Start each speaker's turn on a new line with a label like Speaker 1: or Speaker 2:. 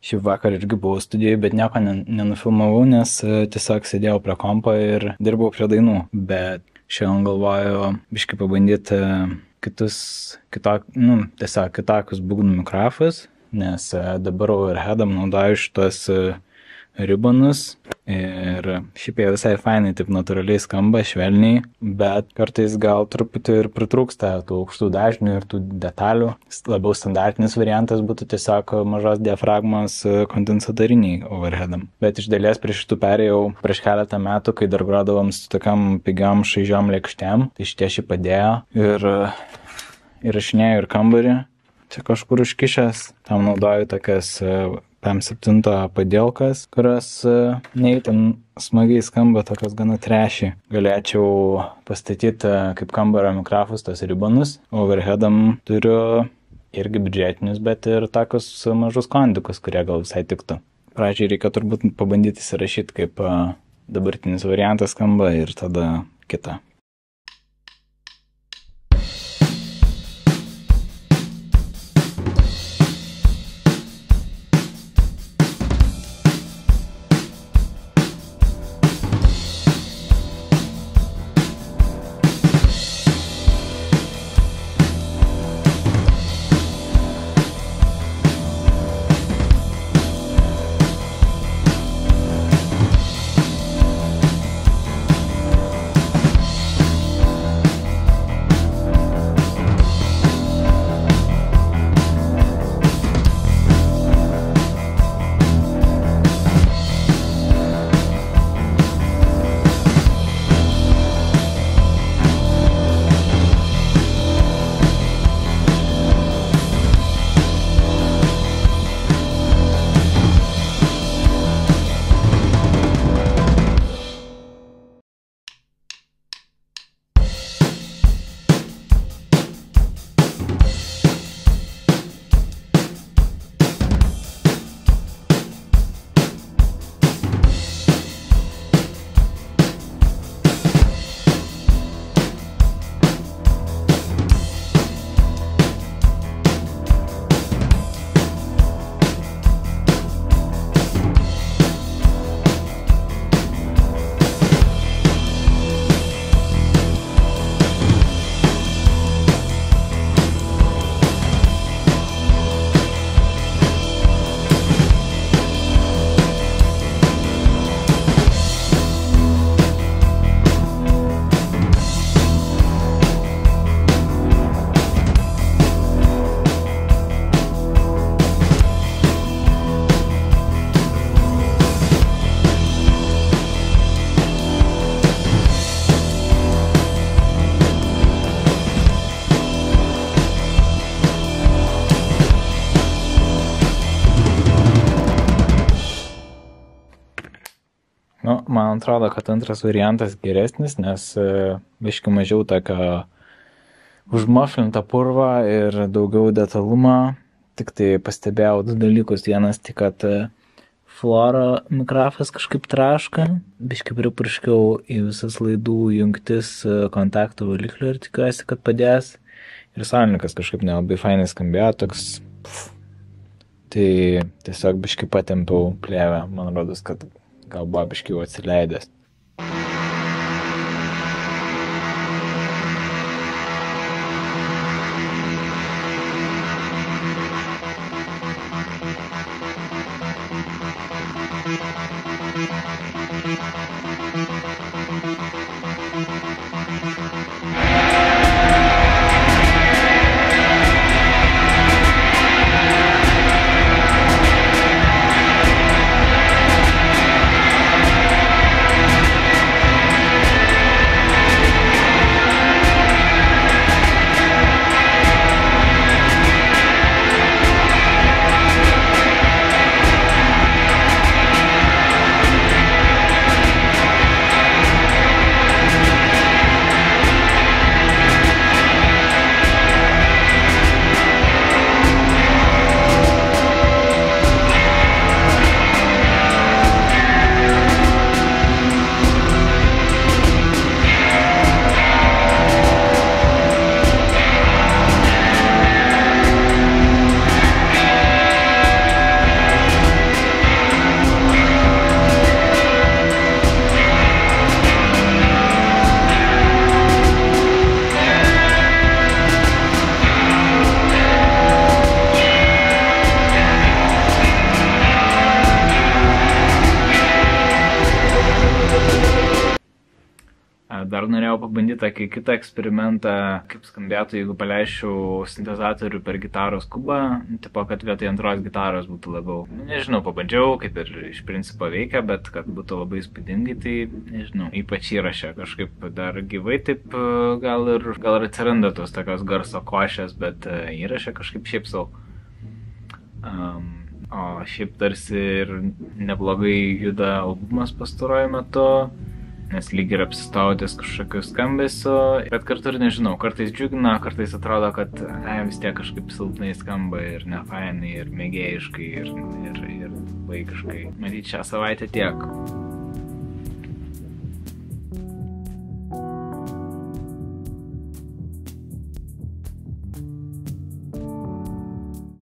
Speaker 1: Šį vakar irgi buvau studijoj, bet nieko nenufilmavau, nes tiesiog sėdėjau prie kompo ir dirbau prie dainų. Bet šiandien galvoju biškai pabandyti tiesiog kitokius būgnų mikrofus, nes dabar overheadam naudoju šitos ribbonus ir šiaip jie visai fainai, taip natūraliai skamba, švelniai, bet kartais gal truputį ir pritrūksta tų aukštų dažnių ir tų detalių. Labiau standartinis variantas būtų tiesiog mažos diafragmos kondensatoriniai overheadam. Bet iš dalies prie šitų perėjau prieš keletą metų, kai dar grodavom su tokiam pigiam šaižiom lėkštėm, tai šitie šį padėjo ir įrašinėjau ir kambarį. Čia kažkur užkišęs, tam naudoju tokias PM7 padėlkas, kurios neįtin smagiai skamba, tokios gana trešį. Galėčiau pastatyti kaip kambario mikrofus tos ribbonus. Overheadam turiu irgi biudžetinius, bet ir tokius mažus kondikus, kurie gal visai tiktų. Pradžiai reikia turbūt pabandyti įsirašyti, kaip dabartinis variantas skamba ir tada kita. Man atrodo, kad antras variantas geresnis, nes biškai mažiau tokio užmaflinta purva ir daugiau detalumo. Tik tai pastebėjau du dalykus. Vienas tik, kad fluoro mikrofas kažkaip traška. Biškai pripurškiau į visas laidų jungtis kontaktų valiklių ir tikiuosi, kad padės. Ir saulininkas kažkaip nelabai fainai skambėjo, toks. Tai tiesiog biškai patempiau plėvę. Man rodos, kad gal buvo biškai jau atsileidęs. dar norėjau pabandyti tokį kitą eksperimentą, kaip skambėtų, jeigu paleisčiau sintezatorių per gitaros kubą, tipo, kad vietoj antros gitaros būtų labiau. Nežinau, pabandžiau, kaip ir iš principo veikia, bet kad būtų labai įspūdingai, tai nežinau, ypač įrašė kažkaip dar gyvai, taip gal ir atsiranda tos tokios garso košės, bet įrašė kažkaip šiaip savo. O šiaip tarsi ir neblogai juda albumas pastaruoju metu, nes lyg ir apsistaudęs kažkokiu skambesiu, bet kartu ir nežinau, kartais džiugina, kartais atrodo, kad vis tiek kažkaip silpnai skamba ir nefainai, ir mėgėjiškai, ir vaikiškai. Matyt, šią savaitę tiek.